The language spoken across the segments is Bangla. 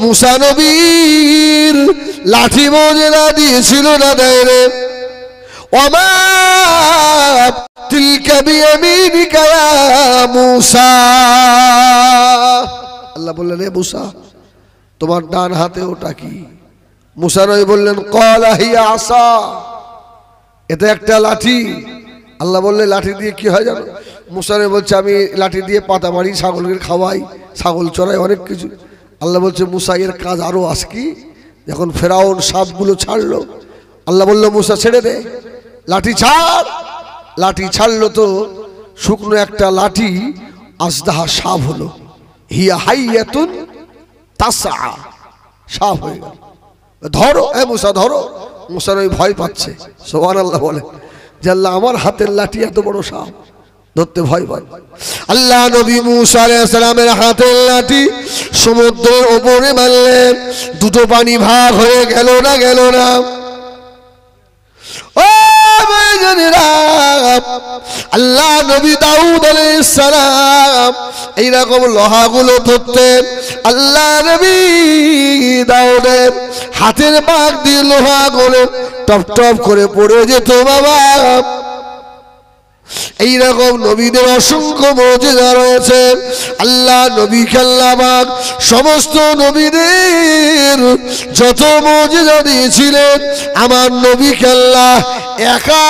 মুসা নবীর লাঠি মুজিজা দিয়েছিল না দেয় রে ওমা তিলকা বিয়ামিনিকা ইয়া মুসা আল্লাহ বললেন হে মুসা তোমার ডান হাতে ওটা কি মুসা নবী বললেন ক্বালা হিয়া আসা এটা একটা লাঠি আল্লাহ বললেন লাঠি দিয়ে কি হয় জানো মুসা নবী বলছে আমি লাঠি দিয়ে পাতা মারি ছাগলকে খাওয়াই ছাগল চড়াই অনেক কিছু আল্লাহ বলছে মুসা এর কাজ আরো আছে কি যখন ফেরাউন সাপগুলো ছাড়লো আল্লাহ বলল মুসা ছেড়ে দে লাঠি ছাড় লাঠি ছাড়লো তো শুকনো একটা লাঠি আজদাহা সাপ হলো হিয়া হাইয়াতুন তাসা সাপ হয়ে গেল ধরো এ মুসা ধরো মুসা নবী ভয় পাচ্ছে সুবহানাল্লাহ বলে যে আল্লাহ আমার হাতের লাঠি এত বড় সাপ ধরতে ভয় পায় আল্লাহ নবী মুসা আলাইহিস সালামের হাতের লাঠি সমুদ্রের উপরে মারলেন দুটো পানি ভাগ হয়ে গেল না ও ভাইজানেরা আল্লাহ নবী দাউদ আলাইহিস সালাম এইরকম লোহাগুলো ধরতেন আল্লাহ নবী দাউদের হাতের পাক দিয়ে লোহাগুলো টপ টপ করে পড়ে যেত বাবা এইরকম নবীদের অসংখ্য মুজিজা রয়েছে আল্লাহ নবী আল্লাহ পাক সমস্ত নবীদের যত মুজিজা দিয়েছিলেন আমার নবী আল্লাহ একা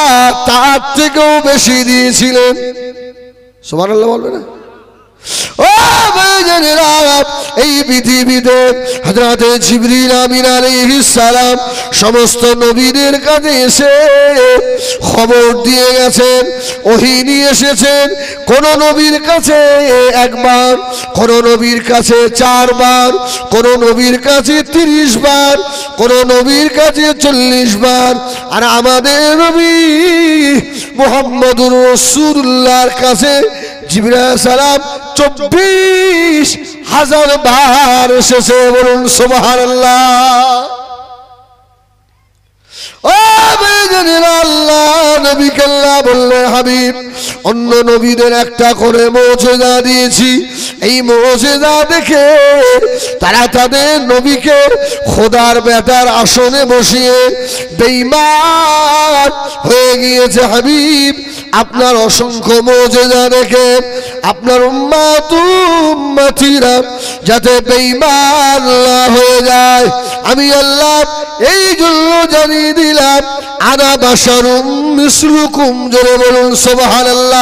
তার থেকেও বেশি দিয়েছিলেন সুবহানাল্লাহ বলবে না ও ভাইজানেরা এই পৃথিবীতে হযরত জিবরিল আমিন আলাইহিস সালাম সমস্ত নবীদের কাছে এসে খবর দিয়ে গেছেন ওহী নিয়ে এসেছেন কোন নবীর কাছে একবার কোন নবীর কাছে 4 বার কোন নবীর কাছে 30 বার কোন নবীর কাছে 40 বার আর আমাদের নবী মুহাম্মদুর রাসূলুল্লাহর কাছে জিবরাইল সালাম 24,000 বার এসেছে বলুন সুবহানাল্লাহ ও ভাইজানেরা আল্লাহ নবী আল্লাহ বললেন হাবিব অন্য নবীদের একটা করে মুজিজা দিয়েছি এই মুজিজা দেখে তারা তাদের নবীকে খোদার বেটার আসনে বসিয়ে বেঈমান হয়ে গিয়েছে হাবিব আপনার অসংখ্য মুজিজা দেখে আপনার উম্মতিরা যাতে বেঈমান না হয়ে যায় আমি আল্লাহ এই জন্য জানিয়ে দিলাম আনা বাশারুম মিসলুকুম জোরে বলুন সুবহানাল্লাহ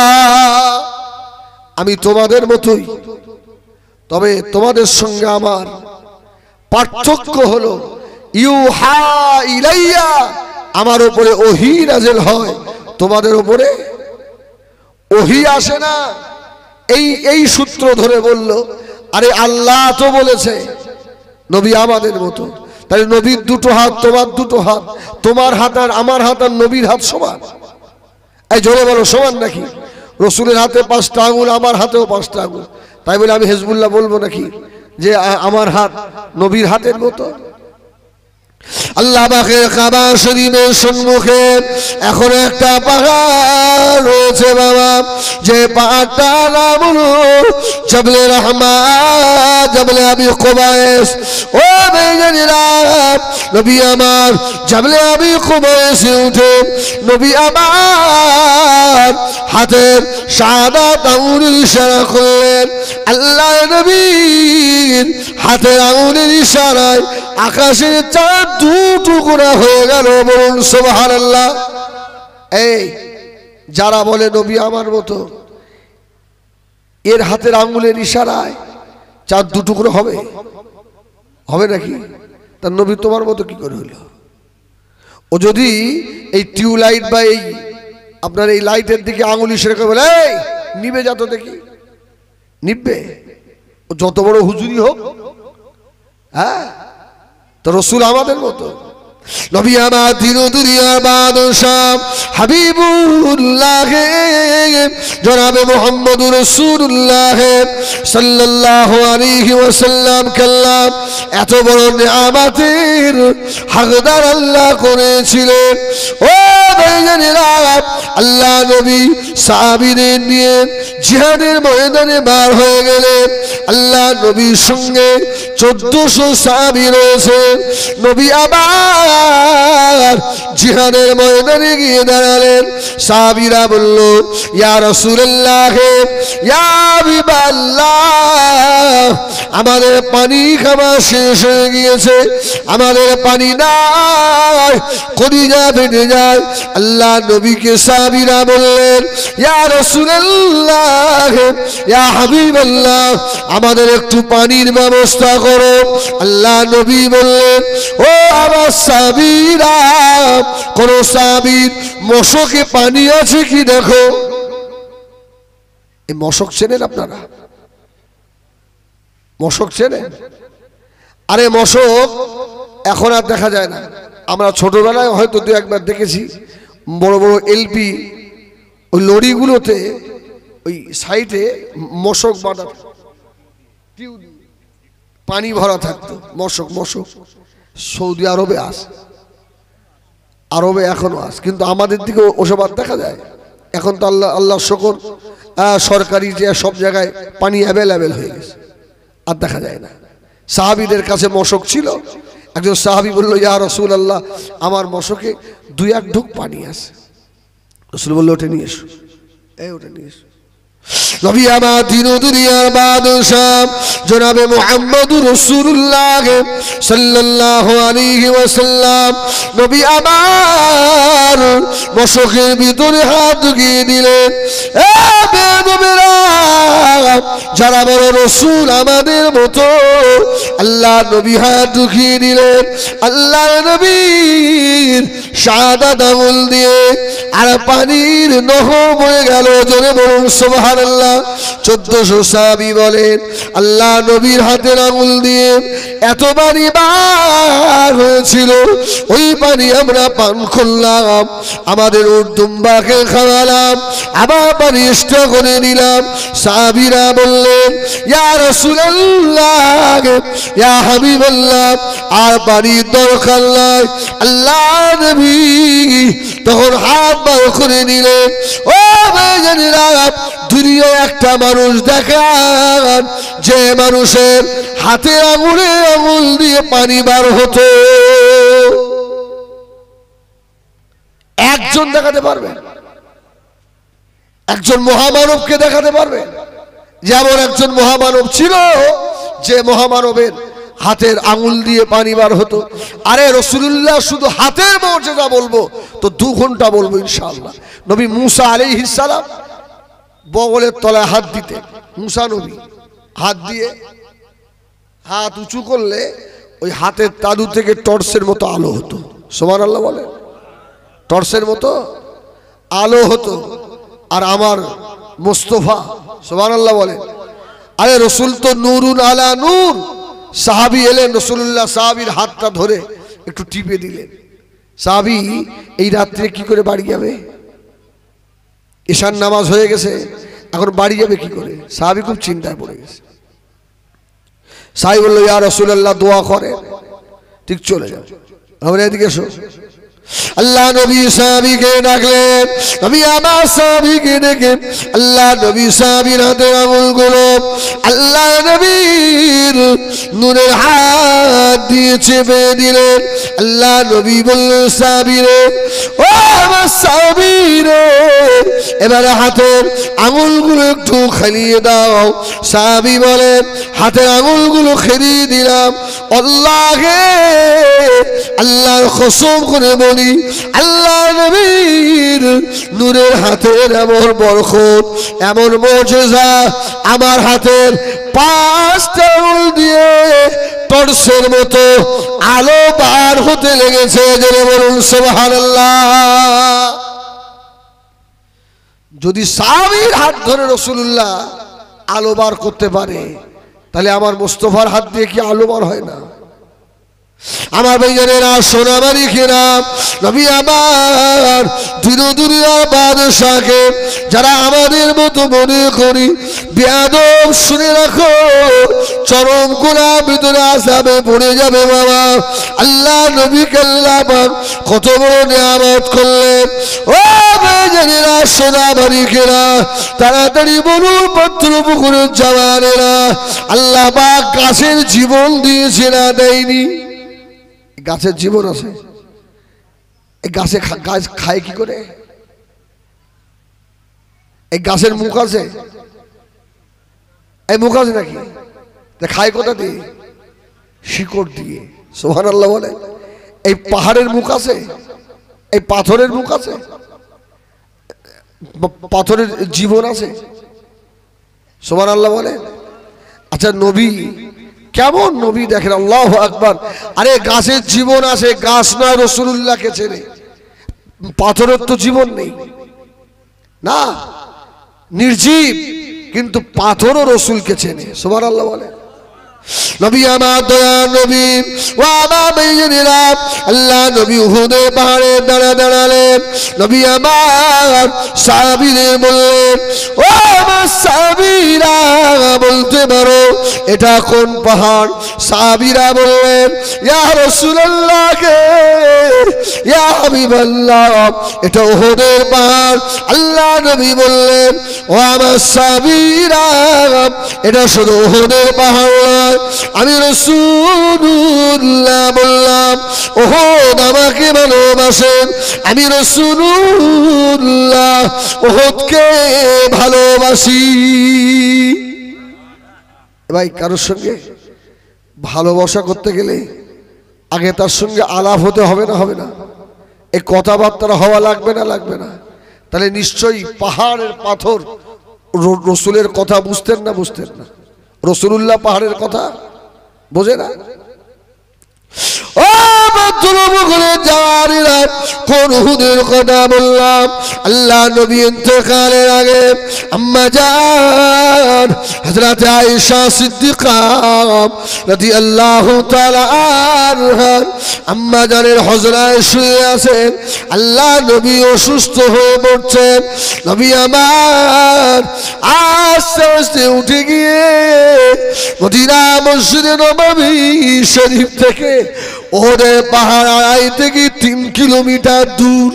আমি তোমাদের মতোই তবে তোমাদের সঙ্গে আমার পার্থক্য হলো ইউহা ইলাইয়া আমার উপরে ওহী নাযিল হয় তোমাদের উপরে ওহী আসে না এই সূত্র ধরে বলল আরে আল্লাহ তো বলেছে নবী আমাদের মতো তাহলে নবীর দুটো হাত তোমার দুটো হাত তোমার হাত আর আমার হাত আর নবীর হাত সমান এই জোরে বলো সমান নাকি রাসূলের হাতে 5টা আঙ্গুল আমার হাতেও 5টা আঙ্গুল তাই বলে আমি হিজবুল্লাহ বলবো নাকি যে আমার হাত নবীর হাতের মতো আল্লাহ পাকের কাবা শরীফের সম্মুখে এখন একটা পাহাড় রয়েছে বাবা যে পাহাড়টার নাম হলো জাবলে রহমান জাবলে আবি কুবাইস ও ভাইজানেরা নবী আমার জাবলে আবি কুবাইসে উঠে নবী আমার হাতের শাহাদাত আঙ্গুলের ইশারা করলেন আল্লাহ নবীর হাতের আঙ্গুলের ইশারায় আকাশের চাঁদ 2 টুকরা হয়ে গেল বলুন সুবহানাল্লাহ এই যারা বলে নবী আমার মতো এর হাতের আঙ্গুলের ইশারায় চাঁদ 2 টুকরো হবে হবে নাকি তার নবী তোমার মতো কি করে হলো ও যদি এই টিউবলাইট বা এই আপনার এই লাইটের দিকে আঙ্গুল ইশারা করে বলে এই নিবে যা তো দেখি নিবে ও যত বড় হুজুরি হোক হ্যাঁ তো রাসূল আমাদের মতো নবী আমার দিন দুনিয়ার বাদশাহ হাবিবুল্লাহ জনাবে মুহাম্মদুর রাসূলুল্লাহ সাল্লাল্লাহু আলাইহি ওয়াসাল্লাম কাল্লাম এত বড় নিয়ামতের হকদার আল্লাহ করেছিলেন ও ভাইজানেরা আল্লাহ নবী সাহাবীদের নিয়ে জিহাদের ময়দানে বার হয়ে গেলেন। আল্লাহ নবীর সঙ্গে 1400 সাহাবী রয়েছে। নবী আবার জিহাদের ময়দানে গিয়ে দাঁড়ালেন। সাহাবীরা বলল, ইয়া রাসূলুল্লাহ, ইয়া হাবিবাল্লাহ, আমাদের পানি খাওয়া শেষ হয়ে গিয়েছে, আমাদের পানি নাই, কলিজা ফেটে যায়। আল্লাহ নবীকে সাহাবীরা বললেন, ইয়া রাসূলুল্লাহ, ইয়া হাবিবাল্লাহ, আমাদের একটু পানির ব্যবস্থা করো। আল্লাহ নবী বললেন, ও আমার সাহাবীরা, কোন সাহাবীর মশকে পানি আছে কি দেখো। এই মশক চেনেন আপনারা? মশক চেনেন? আরে মশক এখন আর দেখা যায় না। আমরা ছোটবেলায় হয়তো দু একবার দেখেছি, বড় বড় এলপি ওই লরিগুলোতে ওই সাইডে মশক বাঁধা, পানি ভরা থাকতো। মশক মশক সৌদি আরবে আসে, আরবে এখনো আসে, কিন্তু আমাদের দিকে ওসব আর দেখা যায়। এখন তো আল্লাহ শুকর, সরকারি যে সব জায়গায় পানি অ্যাভেলেবেল হয়ে গেছে, আর দেখা যায় না। সাহাবীদের কাছে মশক ছিল। একজন সাহাবী বলল, ইয়া রাসূলুল্লাহ, আমার মশকে 2-1 ঢোক পানি আছে। রাসূল বলল, ওটা নিয়ে এসো। ওটা নিয়ে এসো। নবী আমার দিন দুনিয়ার বাদশাহ জনাবে মুহাম্মদুর রাসূলুল্লাহ সাল্লাল্লাহু আলাইহি ওয়াসাল্লাম নবী আমার মশকের ভিতরে হাত ঢুকিয়ে দিলেন। যারা বড় রাসূল আমাদের মতো, আল্লাহ নবী হাত ঢুকিয়ে দিলেন। আল্লাহ নবীর শাহাদাত আঙুল দিয়ে আর পানির নহর বয়ে গেল। জোরে বলুন সুবহানাল্লাহ। 1400 সাহাবী বলেন, আল্লাহ নবীর হাতের আঙুল দিয়ে এত পানি বার হয়েছিল, ওই পানি আমরা পান করলাম, আমাদের উট দুম্বাকে খাওয়ালাম, আবার পানি এক্সট্রা করে নিলাম। সাহাবীরা বললেন, ইয়া রাসূলুল্লাহ, ইয়া হাবিবাল্লাহ, আর পানির দরকার নাই। আল্লাহ নবী তখন হাত বার করে নিলেন। ও ভাইজানেরা, দুনিয়ায় একটা মানুষ দেখান যে মানুষের হাতে আঙুলে আঙুল দিয়ে পানি বার হতো। একজন দেখাতে পারবেন? একজন মহামানবকে দেখাতে পারবেন? যেমন একজন মহামানব ছিল, যে মহামানবের হাতের আঙুল দিয়ে পানি বার হতো। আরে রাসূলুল্লাহ শুধু হাতের মর্যাদা বলবো তো 2 ঘন্টা বলবো ইনশাআল্লাহ। নবী মুসা আলাইহিস সালাম বগলের তলায় হাত দিতেন। মুসা নবী হাত দিয়ে হাত উঁচু করলে ওই হাতের তালু থেকে টর্চের মতো আলো হতো। সুবহানাল্লাহ বলে, টর্চের মতো আলো হতো। আর আমার মুস্তাফা, সুবহানাল্লাহ বলে, আরে রাসূল তো নূরুন আলা নূর। সাহাবী এলেন, রাসূলুল্লাহ সাহাবীর হাতটা ধরে একটু টিপে দিলেন। সাহাবী এই রাত্রে কি করে বাড়ি যাবে? ঈশার নামাজ হয়ে গেছে, এখন বাড়ি যাবে কি করে? সাহাবী খুব চিন্তায় পড়ে গেছে। সাহাবী বলল, ইয়া রাসূলুল্লাহ, দোয়া করে ঠিক চলে যাও। আমরা এদিকে এসো। আল্লাহ নবী সাহাবীকে ডাকলেন। নবী আমার সাহাবীকে ডেকে আল্লাহ নবী সাহাবীর হাতের আঙুলগুলো আল্লাহ নবীর নূরের হাত দিয়ে চেপে দিলেন। আল্লাহ নবী বললেন, সাহাবীরে, ও আমার সাহাবীরে, এবারে হাতের আঙুলগুলো একটু খেলিয়ে দাও। সাহাবী বলেন, হাতের আঙুলগুলো খেলিয়ে দিলাম। আল্লাহকে আল্লাহর কসম করে বলি, আল্লাহ নবীর নূরের হাতের এমন বরকত, এমন মুজিজা, আমার হাতের 5টা আঙুল দিয়ে টর্চের মতো আলো বার হতে লেগেছে। জোরে বলুন সুবহানাল্লাহ। যদি সাহাবীর হাত ধরে রাসূলুল্লাহ আলো বার করতে পারে, তাহলে আমার মুস্তাফার হাত দিয়ে কি আলো বার হয় না? আমার ভাইজানেরা সোনামারি খেরাম নবী আমার দিন দুনিয়ার বাদশাকে যারা আমাদের মতো মনে করি বেয়াদব, শুনে রাখো চরম গোলার ভিতরে আযাবে পড়ে যাবে বাবা। আল্লাহ নবীকে আল্লাহ পাক কত বড় নিয়ামত করলেন। ও ভাইজানেরা সোনামারি খেরাম তাড়াতাড়ি বলুন পত্রপুকুরের জওয়ানেরা, আল্লাহ পাক গাছের জীবন দিয়েছে না দেয়নি? গাছের জীবন আছে, এই গাছে গাছ খায় কি করে? এই গাছের মুখ আছে, এই মুখ আছে নাকি? খায় কোথা দিয়ে? শিকড় দিয়ে। সুবহানাল্লাহ বলে। এই পাহাড়ের মুখ আছে, এই পাথরের মুখ আছে, পাথরের জীবন আছে। সুবহানাল্লাহ বলে। আচ্ছা নবী কেমন নবী দেখেন, আল্লাহু আকবার। আরে গাছের জীবন আছে, গাছ নয় রাসূলুল্লাহকে চেনে। পাথরের তো জীবন নেই না, নির্জীব, কিন্তু পাথরও রাসূলকে চেনে। সুবহানাল্লাহ বলে। নবী আমার দয়া নবী ও আমার ভাইয়েরা, আল্লাহ নবী উহুদের পাহাড়ে দাঁড়ালেন। নবী আমার সাহাবীদের বললেন, ও আমার সাহাবীরা বলতে পারো এটা কোন পাহাড়? সাহাবীরা বললেন, ইয়া রাসূলুল্লাহ কে, ইয়া হাবিবাল্লাহ এটা উহুদের পাহাড়। আল্লাহ নবী বললেন, ও আমার সাহাবীরা এটা শুধু উহুদের পাহাড় নয়, আমি রাসূলুল্লাহ বললাম উহুদ আমাকে ভালোবাসেন, আমি রাসূলুল্লাহ উহুদকে ভালোবাসি। ভাই কারোর সঙ্গে ভালোবাসা করতে গেলে আগে তার সঙ্গে আলাপ হতে হবে না? হবে না? এই কথাবার্তা হওয়া লাগবে না? লাগবে না? তাহলে নিশ্চয়ই পাহাড়ের পাথর রসুলের কথা বুঝতেন না? বুঝতেন না? রাসূলুল্লাহ পাহাড়ের কথা বোঝে না? ও পত্রপুকুরের জওয়ানেরা, কোন উহুদের কথা বললাম? আল্লাহ নবী ইন্তেকালের আগে আম্মা জান হযরত আয়েশা সিদ্দিকা রাদিয়াল্লাহু তাআলা আনহা আম্মা জানের হজরায় শুয়ে আছেন। আল্লাহ নবী অসুস্থ হয়ে পড়ছেন। নবী আমার আস্তে আস্তে উঠে গিয়ে মদিনা মসজিদে নববী শরীফ থেকে ওদের পাহাড় 2.5 থেকে 3 কিলোমিটার দূর।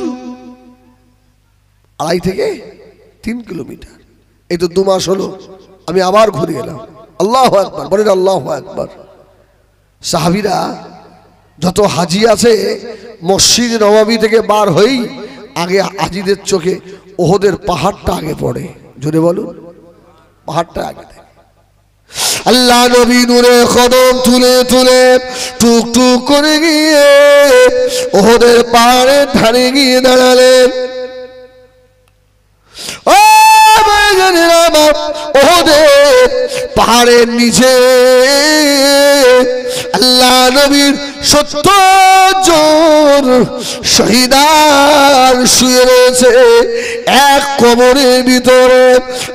2.5 থেকে 3 কিলোমিটার। এই তো 2 মাস হলো আমি আবার ঘুরে গেলাম। আল্লাহু আকবার বলেন, আল্লাহু আকবার। সাহাবীরা যত হাজি আছে মসজিদ নববী থেকে বার হই আগে হাজিদের চোখে ওহদের পাহাড়টা আগে পড়ে। জোরে বলুন, পাহাড়টা আগে। আল্লাহ নবী নূরে কদম তুলে তুলে টুক টুক করে গিয়ে ওহদের পাহাড়ের ধারে গিয়ে দাঁড়ালেন। ও ভাইজানেরা, ওহদের পাহাড়ের নিচে আল্লাহ নবীর 70 জন শহীদান শুয়ে রয়েছে এক কবরের ভিতরে।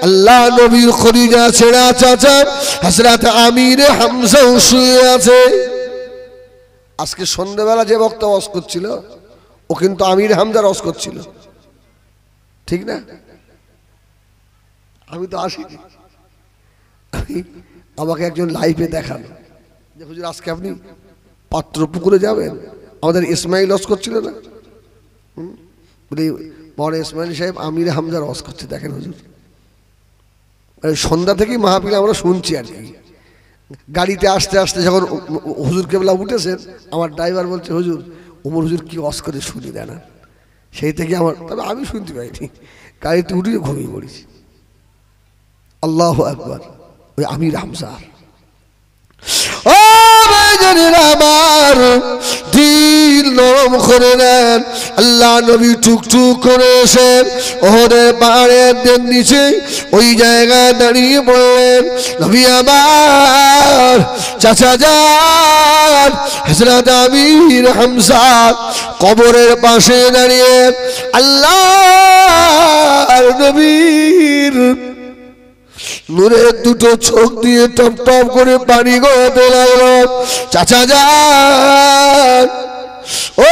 আল্লাহ নবীর খলিজা ছেঁড়া চাচা হযরত আমির হামজাও শুয়ে আছে। আজকে সন্ধ্যাবেলা যে বক্তা ওয়াজ করছিল ও কিন্তু আমির হামজার ওয়াজ করছিল, ঠিক না? আমি তো আসিনি। আমাকে একজন লাইভে দেখান যে হুজুর আজকে আপনি পাত্রপুকুরে যাবেন। আমাদের ইসমাইল ওয়াজ করছিল না, বলি বড় ইসমাইল সাহেব আমির হামজার ওয়াজ করছে, দেখেন হুজুর। সন্ধ্যা থেকেই মাহফিল আমরা শুনছি আর কি। গাড়িতে আসতে আসতে যখন হুজুর কেবলা উঠেছেন, আমার ড্রাইভার বলছে হুজুর ওমর হুজুর কি ওয়াজ করে শুনি দেন। সেই থেকে আমার, তবে আমি শুনতে পাইনি, গাড়িতে উঠিয়ে ঘুমিয়ে পড়েছি। আল্লাহু আকবার। ওই আমির হামজা। ও ভাইজানেরা আমার, দিল নরম করে নেন। আল্লাহ নবী টুকটুক করে এসে ওহদের পাহাড়ের নিচে ওই জায়গায় দাঁড়িয়ে পড়লেন। নবী আমার চাচা যান হযরত আমির হামজা কবরের পাশে দাঁড়িয়ে আল্লাহর নবীর নূরের দুটো চোখ দিয়ে টপ টপ করে পানি গড়াতে লাগলো। চাচা যান, ও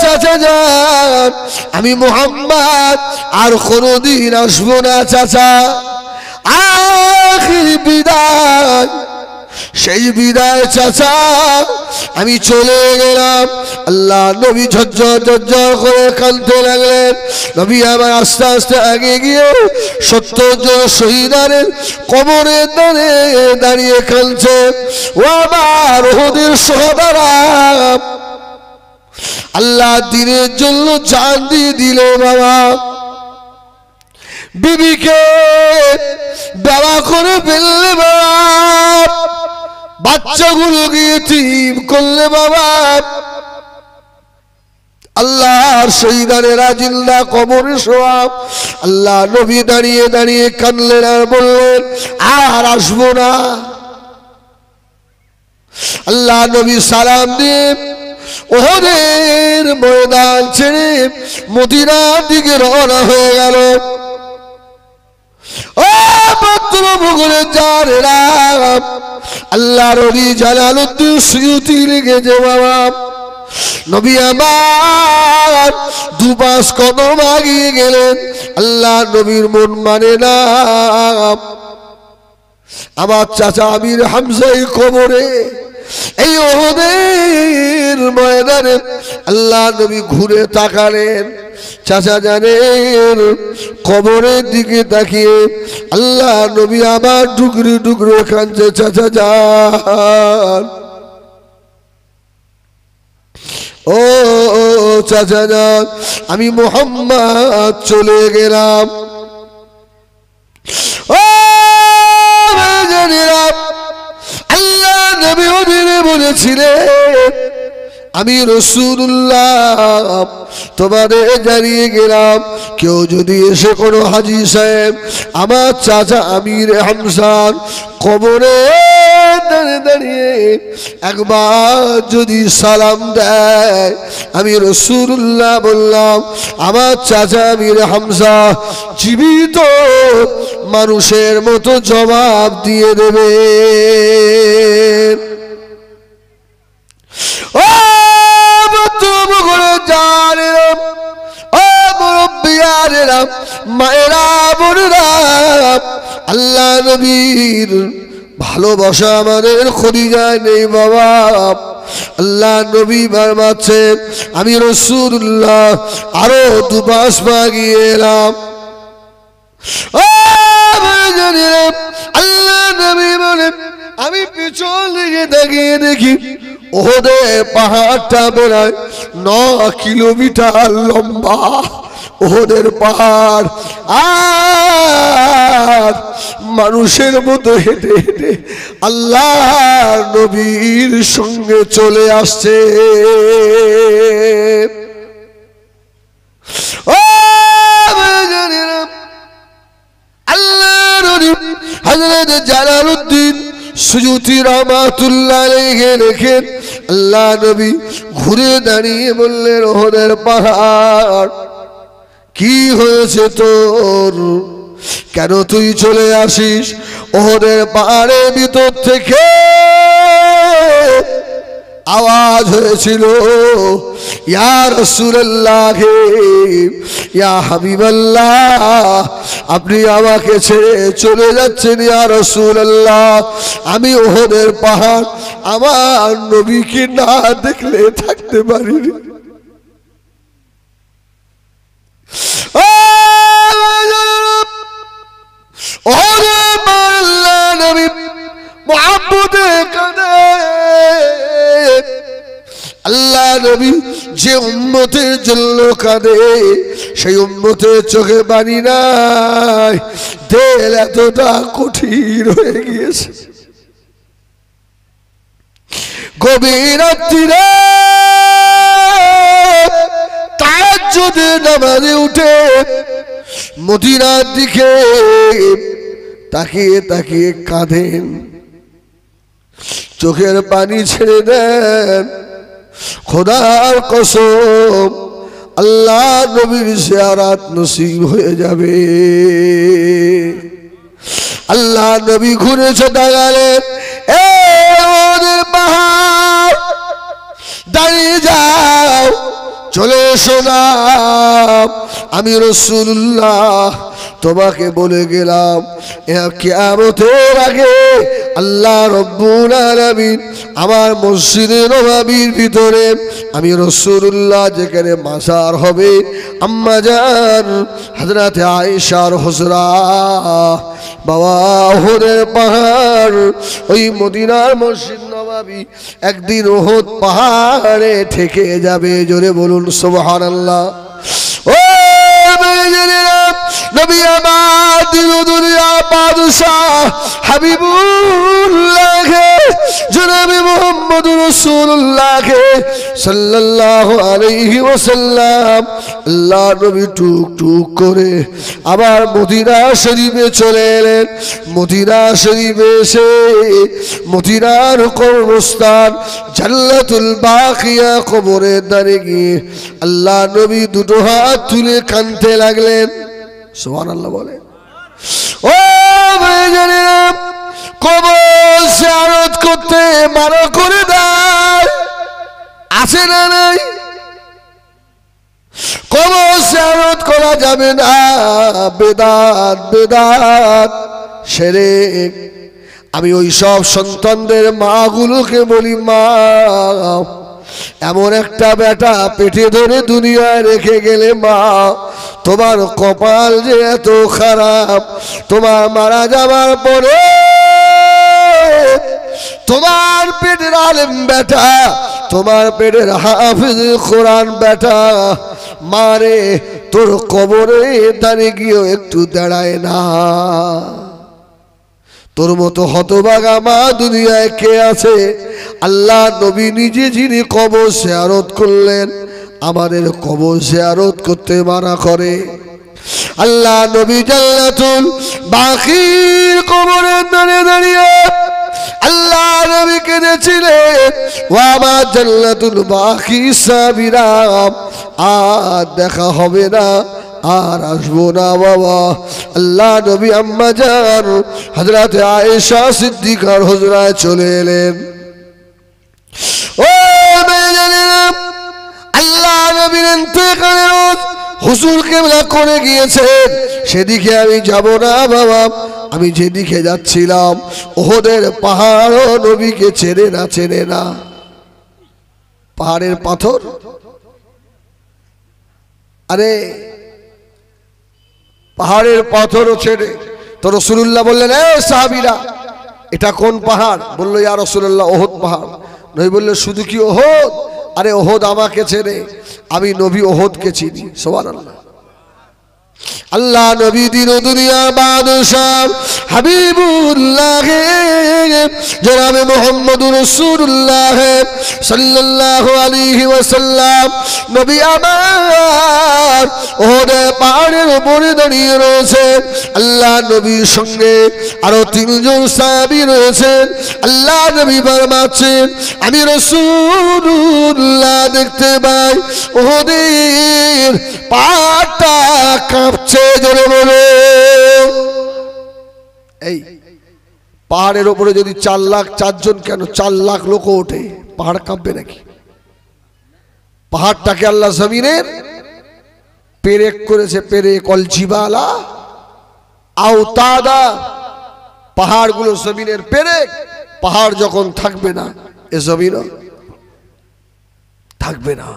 চাচা যান, আমি মুহাম্মদ আর কোনদিন আসবো না চাচা, আখির বিদায়, সেই বিদায় চাচা, আমি চলে গেলাম। আল্লাহ নবী ঝরঝর ঝরঝর করে কাঁদতে লাগলেন। নবী আবার আস্তে আস্তে আগে গিয়ে 70 জন শহীদের কবরের ধারে দাঁড়িয়ে কাঁদছে। ও আমার ওদের শহীদরা, আল্লাহ দিনের জন্য জান দিয়ে দিল বাবা, বিবিকে বেলা করে ফেললে বাবা, বাচ্চাগুলোকে ইতিম করলে বাবা। আল্লাহর শহীদানেরা জিন্দা কবরে শোয়া। আল্লাহ নবী দাঁড়িয়ে দাঁড়িয়ে কাঁদলেন আর বললেন আর আসবো না। আল্লাহ নবী সালাম দিয়ে ওহদের ময়দান ছেড়ে মদিনার দিকে রওনা হয়ে গেল। ও ভক্তবুগুলের জানেরা, আল্লাহ নবী জালালউদ্দিন সুয়ুতি লিখেছে বাবা, নবী আমার দুপাশ কদম আগিয়ে গেলেন। আল্লাহ নবীর মন মানে না, আমার চাচা আমির হামজাই কবরে। এই ওহদের ময়দানে আল্লাহ নবী ঘুরে তাকালেন, চাচা জানেন কবরের দিকে তাকিয়ে আল্লাহ নবী আবার ডুকরে ডুকরে কাঁদছে। চাচা যান, ও চাচা যান, আমি মুহাম্মদ চলে গেলাম। ও আল্লাহ নবী ওদের বলেছিলেন আমি রাসূলুল্লাহ তোমাদের জানিয়ে গেলাম, কেউ যদি এসে কোনো হাজী সাহেব আমার চাচা আমির হামজার কবরে দাঁড়িয়ে দাঁড়িয়ে একবার যদি সালাম দেয়, আমি রাসূলুল্লাহ বললাম আমার চাচা আমির হামজা জীবিত মানুষের মতো জবাব দিয়ে দেবে। ও মায়েরা বোনেরা, আল্লাহ নবীর ভালোবাসা আমাদের খদিজায় নেই বাবা। আল্লাহ নবী বারমাচ্ছেন আমি রাসূলুল্লাহ আরো দুপাশ গিয়ে এলাম। আল্লাহ নবী বলে আমি পিছন দিকে তাকিয়ে দেখি ওহদের পাহাড়টা বেড়ায় 9 কিলোমিটার লম্বা। ওহদের পাহাড় আর মানুষের মতো হেঁটে হেঁটে আল্লাহ নবীর সঙ্গে চলে আসছে। ও আল্লাহ নবী হযরত জালালউদ্দিন সুয়ুতি রাহমাতুল্লাহ আলাইহি লেখেন, আল্লাহ নবী ঘুরে দাঁড়িয়ে বললেন ওহদের পাহাড় কি হয়েছে তোর, কেন তুই চলে আসিস? ওহদের পাহাড়ের ভিতর থেকে আওয়াজ হয়েছিল ইয়া রাসূলুল্লাহ, ইয়া হাবিবাল্লাহ, আপনি আমাকে ছেড়ে চলে যাচ্ছেন ইয়া রাসূলুল্লাহ, আমি ওহদের পাহাড় আমার নবীকে না দেখলে থাকতে পারি না। আল্লাহ নবী যে উম্মতের জন্য কাঁদে সেই উম্মতের চোখে পানি নাই, দিল এতটা কঠিন হয়ে গিয়েছে। গভীর রাত্রিরে তাহাজ্জুদের নামাজে উঠে মদিনার দিকে তাকিয়ে তাকিয়ে কাঁদেন, চোখের পানি ছেড়ে দেন। খোদার কসম আল্লাহ নবীর জিয়ারত নসিব হয়ে যাবে। আল্লাহ নবী ঘুরেছে তাকালেন, এ ওদের পাহাড় দাঁড়িয়ে যাও, চলে এসো না, আমি রাসূলুল্লাহ তোমাকে বলে গেলাম কিয়ামতের আগে আল্লাহ রব্বুল আলামিন আমার মসজিদে নববীর ভিতরে আমি রাসূলুল্লাহ যেখানে মাজার হবে আম্মা জান হযরত আয়েশার হুজরা বাবা ওহদের পাহাড় ওই মদিনার মসজিদ নববী একদিন উহুদ পাহাড়ে ঠেকে যাবে। জোরে বলুন সুবহানাল্লাহ। ও নবী আমার দিল দুনিয়া বাদশাহ হাবিবুল্লাহ জনাবে মুহাম্মদুর রাসূলুল্লাহ সাল্লাল্লাহু আলাইহি ওয়াসাল্লাম আল্লাহ নবী টুক টুক করে আবার মদিনা শরীফে চলে এলেন। মদিনা শরীফে এসে মদিনার কবরস্থান জান্নাতুল বাকিয়া কবরে দাঁড়িয়ে গিয়ে আল্লাহ নবী দুটো হাত তুলে কাঁদতে লাগলেন। সুবহানাল্লাহ বলে। ও ভাইজানেরা, কবর জিয়ারত করতে মানা করে দেয় আছে না নাই? কবর জিয়ারত করা যাবে না, বেদাত বেদাত শিরক। আমি ওই সব সন্তানদের মাগুলোকে বলি, মা এমন একটা বেটা পেটে ধরে দুনিয়ায় রেখে গেলে মা, তোমার কপাল যে এত খারাপ, তোমার মারা যাবার পরে তোমার পেটের আলেম বেটা, তোমার পেটের হাফিজ কোরআন বেটা মারে তোর কবরে দাঁড়িয়ে গিয়ে একটু দাঁড়ায় না। তোর মতো হতভাগা মা দুনিয়ায় কে আছে? আল্লাহ নবী নিজে যিনি কবর জিয়ারত করলেন, আমাদের কবর জিয়ারত করতে মানা করে। আল্লাহ নবী জান্নাতুল বাকির কবরে দাঁড়িয়ে দাঁড়িয়ে আল্লাহ নবী কেঁদেছিলেন, ও আমার জান্নাতুল বাকি সাবিরা, আর দেখা হবে না, আর আসবো না বাবা। আল্লাহ নবী আম্মা জান হযরত আয়েশা সিদ্দিকার হুজরায় চলে এলেন। ও মেয়েরা, আল্লাহ নবীর ইন্তেকালের রাত হুজুর কিবলা করে গিয়েছেন, সেদিকে আমি যাব না বাবা। আমি যেদিকে যাচ্ছিলাম ওহদের পাহাড় নবীকে চেনে না, চেনে না। পাহাড়ের পাথর, আরে পাহাড়ের পাথরও ছেড়ে তো রাসূলুল্লাহ বললেন, এ সাহাবীরা এটা কোন পাহাড়? বললো, ইয়া রাসূলুল্লাহ ওহদ পাহাড়। নবী বললেন, শুধু কি ওহদ? আরে ওহদ আমাকে চেনে, আমি নবী ওহদকে চিনি। সুবহানাল্লাহ। আল্লাহ নবী দিন দুনিয়ার বাদশাহ হাবিবুল্লাহ জনাবে মুহাম্মদুর রাসূলুল্লাহ সাল্লাল্লাহু আলাইহি ওয়াসাল্লাম নবী আমার ওহদের পাহাড়ের উপরে দাঁড়িয়ে রয়েছেন। আল্লাহ নবীর সঙ্গে আরো তিনজন সাহাবী রয়েছেন। আল্লাহ নবী ফরমাচ্ছেন, আমি রাসূলুল্লাহ দেখতে পাই ওহদের পাহাড়টা কাঁপছে। জোরে বলো। এই পাহাড়ের উপরে যদি 4 লাখ 4 জন কেন 4 লাখ লোক ওঠে, পাহাড় কাঁপবে নাকি? পাহাড়টাকে আল্লাহ জমিনের পেরেক করেছে, পেরেক অল জিবালা আওতাদা। পাহাড়গুলো জমিনের পেরেক। পাহাড় যখন থাকবে না, এ জমিনও থাকবে না।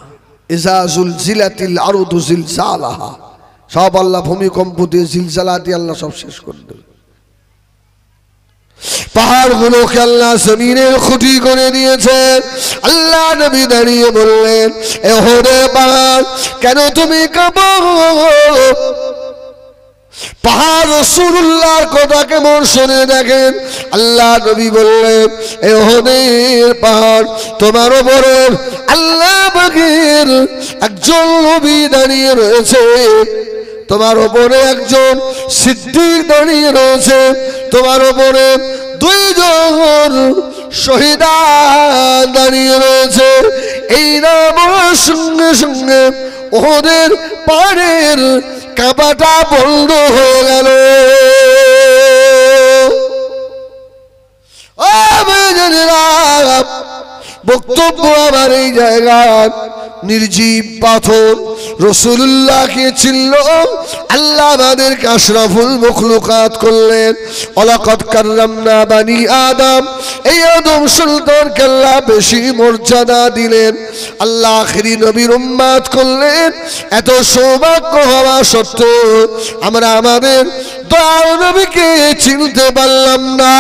ইজা জুলজিলাতিল আরদু জিলজালাহা, সব আল্লাহ ভূমিকম্প দিয়ে জিলজালা দিয়ে আল্লাহ সব শেষ করে দেবে। পাহাড়গুলোকে আল্লাহ জমিনের খুঁটি করে দিয়েছেন। আল্লাহ নবী দাঁড়িয়ে বললেন, এ ওহদের পাহাড় কেন তুমি কাঁপো? পাহাড় রাসূলুল্লাহর কথা কেমন শুনে দেখেন। আল্লাহ নবী বললেন, এ ওহদের পাহাড় তোমার উপরে আল্লাহ পাকের একজন নবী দাঁড়িয়ে রয়েছে, তোমার উপরে একজন সিদ্দিক দাঁড়িয়ে রয়েছে, তোমার উপরে 2 জন শহীদা দাঁড়িয়ে রয়েছে। এই নামের সঙ্গে সঙ্গে ওদের পাহাড়ের কাঁপাটা বন্ধ হয়ে গেল। ও ভাইজানেরা, বক্তব্য আমার এই জায়গায় নির্জীব পাথর রাসূলুল্লাহকে চিনল আল্লাহ আমাদেরকে আশরাফুল মখলুকাত করলেন। ওয়ালাকাদ কাররামনা বানি আদম, এই আদম সন্তানকে আল্লাহ বেশি মর্যাদা দিলেন, আল্লাহ আখিরি নবীর উম্মত করলেন। এত সৌভাগ্য হওয়া সত্ত্বেও আমরা আমাদের দয়ার নবীকে চিনতে পারলাম না।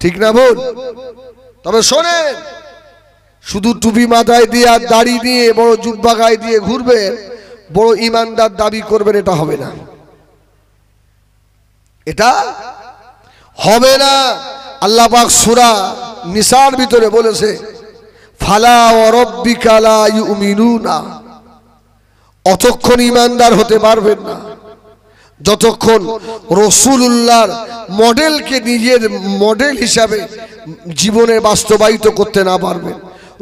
ঠিক না ভুল? তবে শোনেন, শুধু টুপি মাথায় দিয়ে আর দাড়ি দিয়ে বড় জুব্বা গায়ে দিয়ে ঘুরবেন, বড় ইমানদার দাবি করবেন, এটা হবে না, এটা হবে না। আল্লাহ পাক সূরা নিসার ভিতরে বলেছে, ফালা ওয়া রাব্বিকা লা ইউমিনুনা, অতক্ষণ ইমানদার হতে পারবেন না যতক্ষণ রাসূলুল্লাহর মডেলকে নিজের মডেল হিসাবে জীবনে বাস্তবায়িত করতে না পারবেন।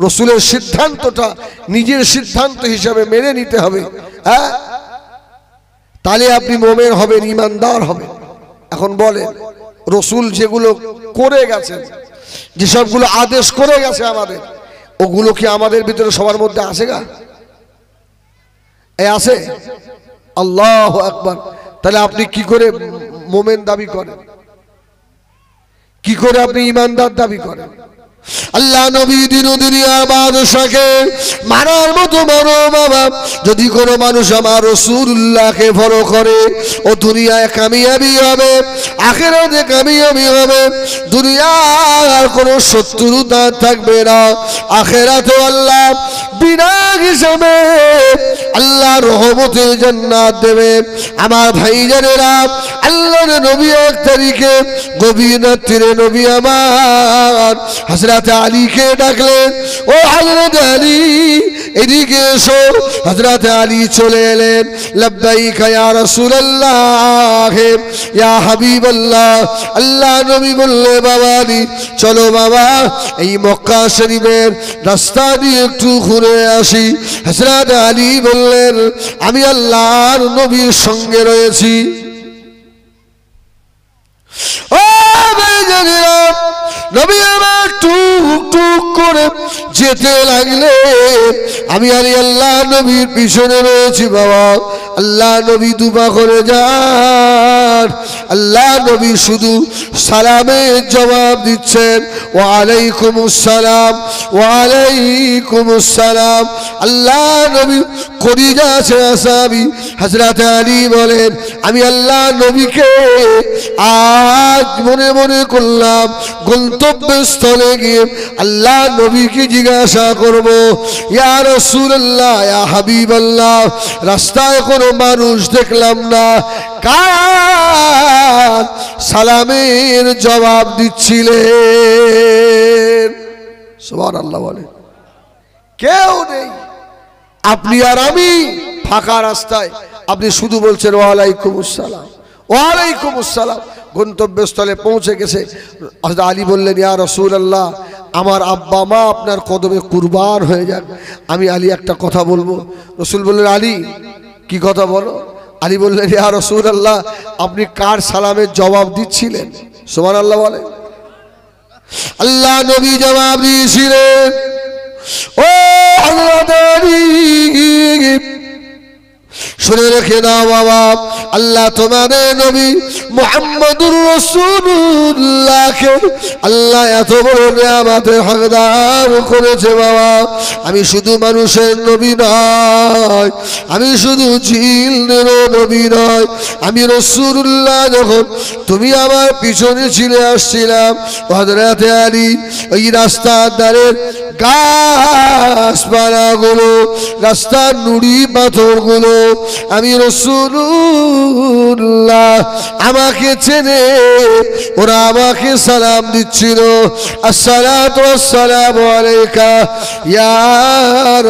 রাসূলের সিদ্ধান্তটা নিজের সিদ্ধান্ত হিসাবে মেনে নিতে হবে, হ্যাঁ, তাহলে আপনি মুমিন হবেন, ইমানদার হবেন। এখন বলেন, রাসূল যেগুলো করে গেছেন, যেসবগুলো আদেশ করে গেছে আমাদের, ওগুলো কি আমাদের ভিতরে সবার মধ্যে আছে? এই আছে? আল্লাহু আকবার। তাহলে আপনি কি করে মুমিন দাবি করেন? কি করে আপনি ইমানদার দাবি করেন? আল্লাহ নবী দিন দুনিয়ার বাদশাকে মানার মতো মানো বাবা। যদি কোনো মানুষ আমার রাসূলুল্লাহকে ফলো করে, ও দুনিয়ায় কামিয়াবি হবে, আখিরাতে কামিয়াবি হবে। দুনিয়ার কোনো শত্রুতা থাকবে না, আখিরাতে আল্লাহ বিনা হিসাবে আল্লাহ রহমতের জান্নাত দেবে। আমার ভাইজানেরা, আল্লাহর নবী এক তারিখে গভীর রাত্রিরে নবী আমার হযরত আলীকে ডাকলেন, ও হযরত আলী এদিকে এসো। হযরত আলী চলে এলেন। লব্বাইকা ইয়া রাসূলুল্লাহ, ইয়া হাবিবাল্লাহ। আল্লাহ নবী বললে, বাবা আলী চলো বাবা, এই মক্কা শরীফের রাস্তা দিয়ে একটু ঘুরে আসি। হযরত আলী বললেন, আমি আল্লাহর নবীর সঙ্গে রয়েছি। ও ভাইজানেরা, নবী আমার টুক টুক করে যেতে লাগলেন, আমি আর আল্লাহ নবীর পিছনে রয়েছি। বাবা, আল্লাহ নবী দুপা করে যান। আল্লাহ নবী শুধু সালামের জবাব দিচ্ছেন, ওয়া আলাইকুমুস সালাম, ওয়া আলাইকুমুস সালাম। আল্লাহ নবী কলিজা ছেড়া সাহাবী হযরত আলী বলেন, আমি আল্লাহ নবীকে আজ মনে মনে করলাম গন্তব্যস্থলে গিয়ে আল্লাহ নবীকে জিজ্ঞাসা করব, ইয়া রাসূলুল্লাহ, ইয়া হাবিবাল্লাহ, রাস্তায় কোনো মানুষ দেখলাম না, কার সালামের জবাব দিচ্ছিলেন? সুবহানাল্লাহ বলে, কেউ নেই। আপনি আর আমি ফাঁকা রাস্তায়, আপনি শুধু বলছেন ওয়া আলাইকুমুস সালাম, ওয়া আলাইকুমুস সালাম। গন্তব্যস্থলে পৌঁছে গেছে। হযরত আলী বললেন, ইয়া রাসূলুল্লাহ, আমার আব্বা মা আপনার কদমে কুরবান হয়ে যাক, আমি আলী একটা কথা বলবো। রাসূল বললেন, আলী কি কথা বলো? আলী বললেন, ইয়া রাসূলুল্লাহ, আপনি কার সালামের জবাব দিচ্ছিলেন? সুবহানাল্লাহ বলে। আল্লাহ নবী জবাব দিয়েছিলেন, ও হযরত আলী, শুনে রেখে দাও বাবা, আল্লাহ তোমাদের নবী মুহাম্মদুর রাসূলুল্লাহকে আল্লাহ এত বড় নিয়ামতের হকদার করেছে বাবা। আমি শুধু মানুষের নবী নয়, আমি শুধু জিনেরও নবী নয়, আমি রাসূলুল্লাহ যখন তুমি আমার পিছনে ছিলে আসছিলাম, হযরত আলী ওই রাস্তার ধারের গাছপালাগুলো, রাস্তার নুড়ি পাথরগুলো আমি রাসূলুল্লাহ আমাকে চেনে, ওরা আমাকে সালাম দিচ্ছিল, আসসালাতু ওয়াসসালামু আলাইকা ইয়া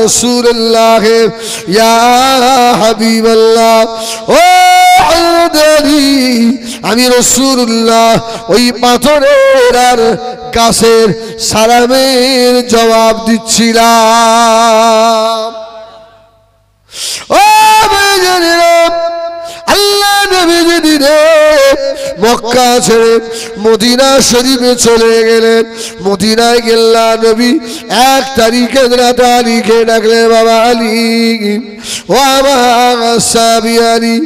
রাসূলুল্লাহ, ইয়া হাবিবাল্লাহ। ও আমি রাসূলুল্লাহ ওই পাথরের আর গাছের সালামের জবাব দিচ্ছিলাম। ও ভাইজানেরা, আল্লাহ নবী যেদিনে মক্কা ছেড়ে মদিনা শরীফে চলে গেলেন, মদিনায় গেল্লা নবী 1 তারিখে হযরত আলীকে ডাকলেন, বাবা আলী, ও আমার সাহাবী আলী,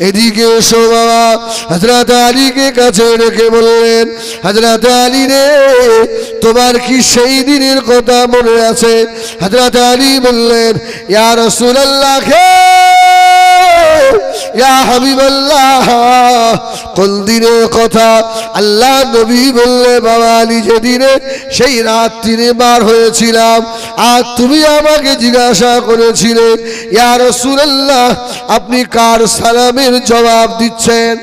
এদিকে এসো বাবা। হযরত আলীকে কাছে রেখে বললেন, হযরত আলী রে, তোমার কি সেই দিনের কথা মনে আছে? হযরত আলী বললেন, ইয়া রাসূলুল্লাহ, ইয়া হাবিবাল্লাহ, কোন দিনের কথা? আল্লাহ নবী বললে, বাবা আলী, যেদিনে সেই রাত্রিরে বার হয়েছিলাম আর তুমি আমাকে জিজ্ঞাসা করেছিলে, ইয়া রাসূলুল্লাহ, আপনি কার সালামের জবাব দিচ্ছেন?